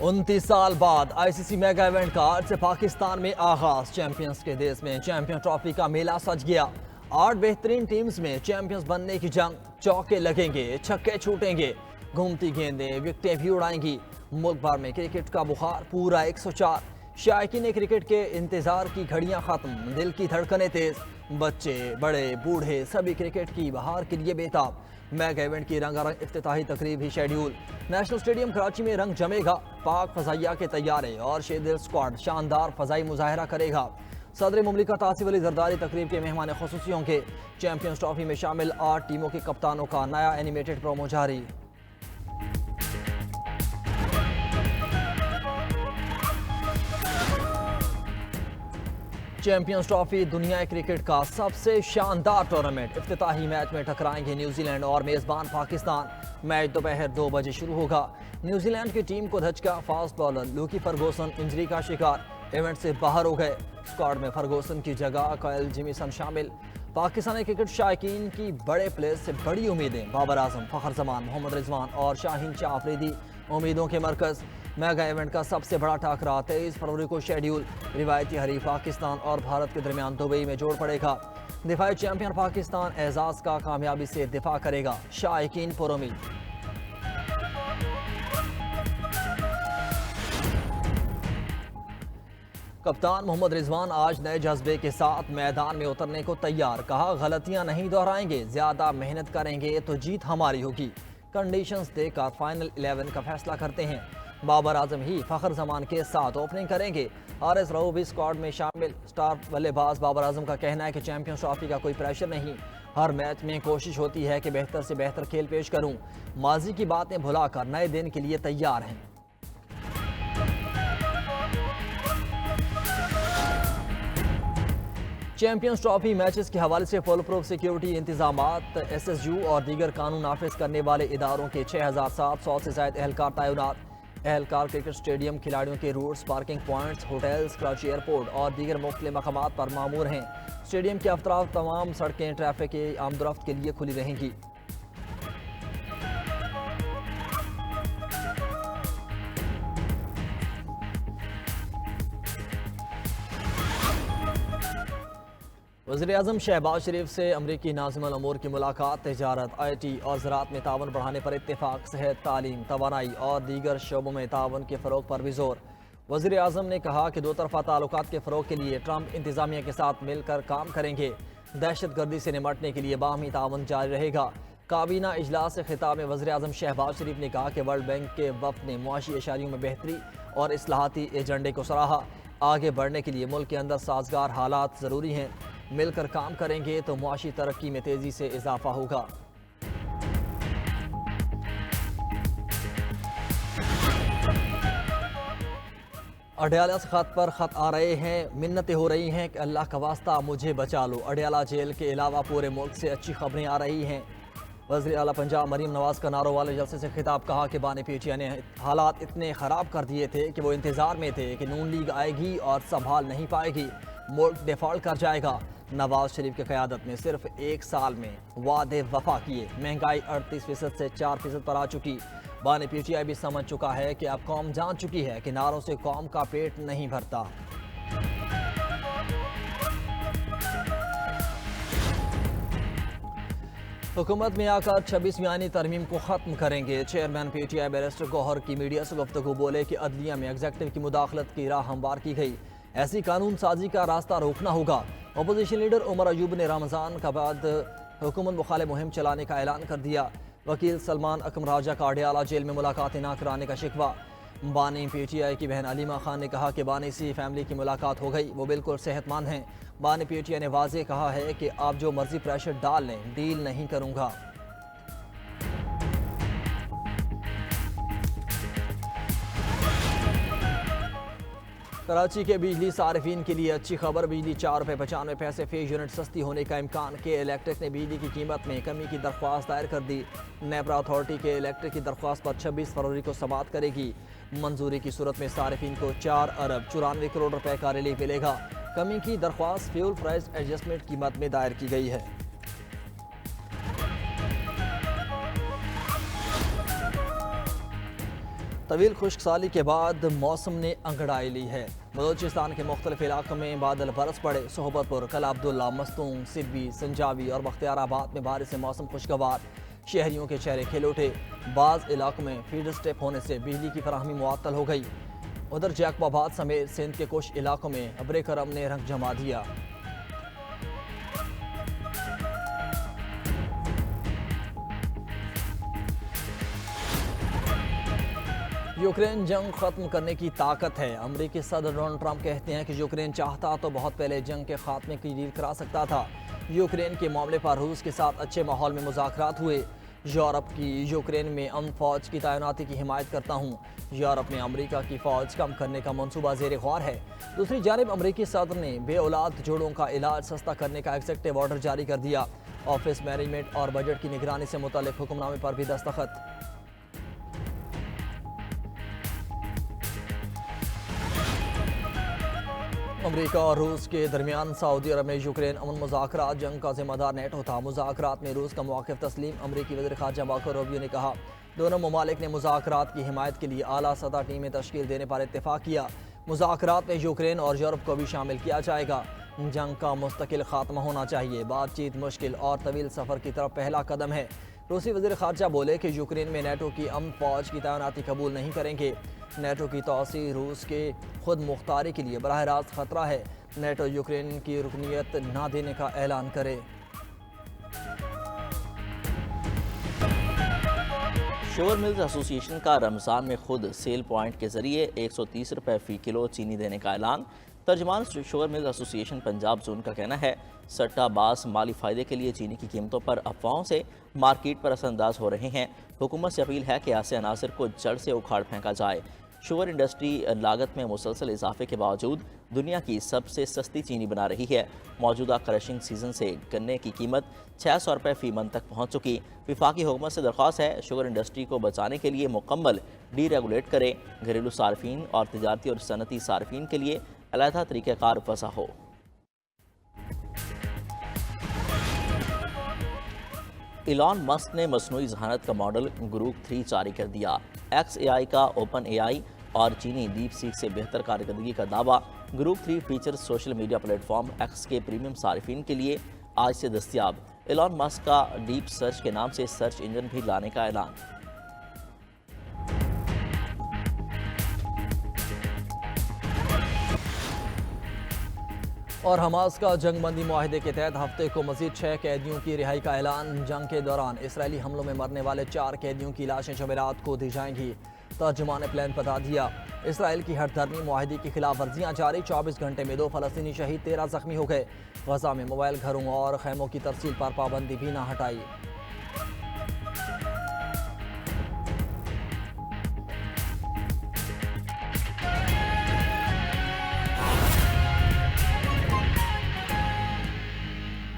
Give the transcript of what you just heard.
29 साल बाद ICC mega event का आज से पाकिस्तान में आगाज। चैंपियंस के देश में चैंपियन ट्रॉफी का मेला सज गया। 8 बेहतरीन टीम्स में चैंपियंस बनने की जंग। चौके लगेंगे, छक्के छूटेंगे, घूमती गेंदें विकेटें भी उड़ाएंगी। मुल्क भर में क्रिकेट का बुखार पूरा 104। शायकीन क्रिकेट के इंतजार की घड़ियां खत्म, दिल की धड़कनें तेज। बच्चे बड़े बूढ़े सभी क्रिकेट की बहार के लिए बेताब। मेगा इवेंट की रंगारंग इफ्तिताही तकरीब ही शेड्यूल। नेशनल स्टेडियम कराची में रंग जमेगा। पाक फजाइया के तैयारे और शेदिल स्क्वाड शानदार फजाई मुजाहरा करेगा। सदर मुमलिकत आसिफ अली जरदारी तकरीब के मेहमान खुसूसी होंगे। चैंपियंस ट्रॉफी में शामिल 8 टीमों के कप्तानों का नया एनिमेटेड प्रोमो जारी। चैंपियंस ट्रॉफी दुनिया क्रिकेट का सबसे शानदार टूर्नामेंट। इफ्तिताही मैच में टकराएंगे न्यूजीलैंड और मेजबान पाकिस्तान। मैच दोपहर 2 बजे शुरू होगा। न्यूजीलैंड की टीम को धचका। Fast bowler Lockie Ferguson injury का शिकार, इवेंट से बाहर हो गए। स्क्वाड में फर्गूसन की जगह कायल जेमिसन शामिल। पाकिस्तानी क्रिकेट शायकीन की बड़े प्लेयर्स से बड़ी उम्मीदें। बाबर आजम, फखर जमान, मोहम्मद रिजवान और शाहीन शाह अफरीदी उम्मीदों के मरकज। मेगा इवेंट का सबसे बड़ा टाकरा 23 फरवरी को शेड्यूल। रिवायती हरीफ पाकिस्तान और भारत के दरमियान दुबई में जोड़ पड़ेगा। दिफाई चैंपियन पाकिस्तान एजाज का कामयाबी से दिफा करेगा। शायकीन पुरुमीद। कप्तान मोहम्मद रिजवान आज नए जज्बे के साथ मैदान में उतरने को तैयार। कहा, गलतियां नहीं दोहराएंगे, ज्यादा मेहनत करेंगे तो जीत हमारी होगी। कंडीशंस देकर फाइनल 11 का फैसला करते हैं। बाबर आजम ही फखर जमान के साथ ओपनिंग करेंगे। हारिस रऊफ भी स्क्वाड में शामिल। स्टार बल्लेबाज बाबर आजम का कहना है कि चैंपियंस ट्रॉफी का कोई प्रेशर नहीं। हर मैच में कोशिश होती है कि बेहतर से बेहतर खेल पेश करूं। माजी की बातें भुलाकर नए दिन के लिए तैयार हैं। चैंपियंस ट्रॉफी मैचेस के हवाले से फुल प्रूफ सिक्योरिटी इंतजामात। एसएसयू और दीगर कानून नाफिज करने वाले इदारों के 6700 से ज्यादा एहलकार तैनात। एहलकार क्रिकेट स्टेडियम, खिलाड़ियों के routes, parking points, hotels, Karachi airport और दीगर मुख्तलिफ मकामात पर मामूर हैं। स्टेडियम के अफराफ तमाम सड़कें ट्रैफिक के आमदोरफ्त के लिए खुली रहेंगी। वज़ीर-ए-आज़म शहबाज शरीफ से अमरीकी नाज़िमुल अमूर की मुलाकात। तजारत, IT और ज़राअत में तावन बढ़ाने पर इत्तेफाक। सेहत, तालीम, तवानाई और दीगर शोबों में तावन के फ़रोग पर भी जोर। वज़ीर-ए-आज़म ने कहा कि दो तरफ़ा ताल्लुकात के फ़रोग के लिए ट्रंप इंतज़ामिया के साथ मिलकर काम करेंगे। दहशत गर्दी से निमटने के लिए बाहमी तावन जारी रहेगा। काबीना इजलास से खिताब में वज़ीर-ए-आज़म शहबाज शरीफ ने कहा कि वर्ल्ड बैंक के वफ़द ने मुआशी एशारियों में बेहतरी और इस्लाहाती एजेंडे को सराहा। आगे बढ़ने के लिए मुल्क के अंदर साजगार हालात ज़रूरी हैं। मिलकर काम करेंगे तो मुआशी तरक्की में तेजी से इजाफा होगा। अडयाला से खत पर खत आ रहे हैं। मिन्नतें हो रही हैं कि अल्लाह का वास्ता मुझे बचा लो। अडयाला जेल के अलावा पूरे मुल्क से अच्छी खबरें आ रही हैं। वज़ीर आला पंजाब मरीम नवाज का नारों वाले जलसे से खिताब। कहा कि बानी पीटीआई ने हालात इतने ख़राब कर दिए थे कि वो इंतज़ार में थे कि नून लीग आएगी और संभाल नहीं पाएगी, मुल्क डिफ़ॉल्ट कर जाएगा। नवाज शरीफ की क़यादत में सिर्फ 1 साल में वादे वफा किए। महंगाई 38% से 4% पर आ चुकी। बानी पीटीआई भी समझ चुका है कि अब कौम जान चुकी है कि नारों से कौम का पेट नहीं भरता। हुकूमत में आकर 26वीं आईनी तरमीम को ख़त्म करेंगे। चेयरमैन पीटीआई बैरिस्टर गौहर की मीडिया से गुफ्तगू। बोले कि अदलिया में एग्जेक्टिव की मुदाखलत की राह हमवार की गई। ऐसी कानून साजी का रास्ता रोकना होगा। अपोजिशन लीडर उमर अयूब ने रमज़ान का बाद हुकूमत मुखालिफ मुहिम चलाने का ऐलान कर दिया। वकील सलमान अकम राजा का अडयाला जेल में मुलाकात न कराने का शिकवा। बानी पीटीआई की बहन अलीमा खान ने कहा कि बानी सी फैमिली की मुलाकात हो गई, वो बिल्कुल सेहतमंद हैं। बानी पीटीआई ने वाज़ेह कहा है कि आप जो मर्जी प्रेशर डाल लें, डील नहीं करूँगा। कराची के बिजली सार्फिन के लिए अच्छी खबर। बिजली 4 रुपये 95 पैसे फी यूनिट सस्ती होने का इम्कान। के इलेक्ट्रिक ने बिजली की कीमत में कमी की दरख्वास्त दायर कर दी। नेपरा अथॉरिटी के इलेक्ट्रिक की दरख्वास्त पर 26 फरवरी को समाअत करेगी। मंजूरी की सूरत में सार्फिन को 4 अरब 94 करोड़ रुपए का रिलीफ मिलेगा। कमी की दरख्वास्त फ्यूल प्राइस एडजस्टमेंट की मद में दायर की गई है। तवील खुश्क साली के बाद मौसम ने अंगड़ाई ली है। बलोचिस्तान के मुख्तलिफ इलाकों में बादल बरस पड़े। सोहबतपुर, कला अब्दुल्ला, मस्तूंग, सिब्बी, संजावी और बख्तियाराबाद में बारिश से मौसम खुशगवार। शहरियों के चेहरे खिल उठे। बाज़ इलाकों में फीडर स्टेप होने से बिजली की फराहमी मुअत्तल हो गई। उधर जैकबाबाद समेत सिंध के कुछ इलाकों में अब्र करम ने रंग जमा दिया। यूक्रेन जंग खत्म करने की ताकत है। अमेरिकी सदर डोनाल्ड ट्रंप कहते हैं कि यूक्रेन चाहता तो बहुत पहले जंग के खात्मे की डील करा सकता था। यूक्रेन के मामले पर रूस के साथ अच्छे माहौल में मुज़ाकरात हुए। यूरोप की यूक्रेन में अमन फौज की तैनाती की हिमायत करता हूँ। यूरोप में अमेरिका की फौज कम करने का मंसूबा ज़ेर गौर है। दूसरी जानिब अमेरिकी सदर ने बे औलाद जोड़ों का इलाज सस्ता करने का एग्जीक्यूटिव ऑर्डर जारी कर दिया। ऑफिस मैनेजमेंट और बजट की निगरानी से मुतल्लिक हुक्मनामे पर भी दस्तखत। अमेरिका और रूस के दरमियान सऊदी अरब में यूक्रेन अमन मुज़ाकरात जंग का जिम्मेदार नेटो था। मुज़ाकरात में रूस का मौक़िफ़ तस्लीम। अमेरिकी वज़ीर ख़ारजा मार्को रूबियो ने कहा, दोनों ममालिक ने मुज़ाकरात की हिमायत के लिए आला सतह टीमें तश्कील देने पर इत्तेफाक किया। मुज़ाकरात में यूक्रेन और यूरोप को भी शामिल किया जाएगा। जंग का मुस्तकिल खात्मा होना चाहिए। बातचीत मुश्किल और तवील सफ़र की तरफ पहला कदम है। रूसी वज़ीर ख़ारजा बोले कि यूक्रेन में नेटो की अमन फ़ौज की तैनाती कबूल नहीं करेंगे। नेटो की तोसी रूस के खुद मुख्तारी के लिए बराह रास्त खतरा है। नेटो यूक्रेन की रुकनीत ना देने का ऐलान करे। शुगर मिल्स एसोसिएशन का रमज़ान में खुद सेल पॉइंट के जरिए 130 रुपये फ़ी किलो चीनी देने का ऐलान। तर्जमान sugar mills association Punjab zone का कहना है, सट्टाबाज माली फ़ायदे के लिए चीनी की कीमतों पर अफवाहों से मार्केट पर असरअंदाज हो रहे हैं। हुकूमत से अपील है कि ऐसे अनासर को जड़ से उखाड़ फेंका जाए। शुगर इंडस्ट्री लागत में मुसलसल इजाफे के बावजूद दुनिया की सबसे सस्ती चीनी बना रही है। मौजूदा क्रशिंग सीजन से गन्ने की कीमत 600 रुपये फ़ी मन तक पहुँच चुकी। वफाकी हुकूमत से दरख्वास्त है, शुगर इंडस्ट्री को बचाने के लिए मुकम्मल डीरेगुलेट करे। घरेलू सार्फिन और तिजारती और सनती सार्फिन के लिए अलहदा तरीक़ाकार वज़ा हो। इलॉन मस्क ने मसनूई ज़हानत का मॉडल ग्रूप 3 जारी कर दिया। XAI का ओपन AI और चीनी डीप सीक से बेहतर कारकर्दगी का दावा। Group 3 feature social media platform X के प्रीमियम सार्फिन के लिए आज से दस्तियाब। एलॉन मस्क का डीप सर्च के नाम से सर्च इंजन भी लाने का ऐलान। और हमास का जंगबंदी मुआहदे के तहत हफ्ते को मजीद 6 कैदियों की रिहाई का ऐलान। जंग के दौरान इसराइली हमलों में मरने वाले 4 कैदियों की लाशें जुमेरात को दी जाएंगी। तर्जुमान ने प्लान बता दिया। इसराइल की हठधर्मी मुआहदे की खिलाफ वर्जियाँ जारी। 24 घंटे में 2 फ़लस्तीनी शहीद, 13 जख्मी हो गए। गजा में मोबाइल घरों और खैमों की तरसील पर पाबंदी भी ना हटाई।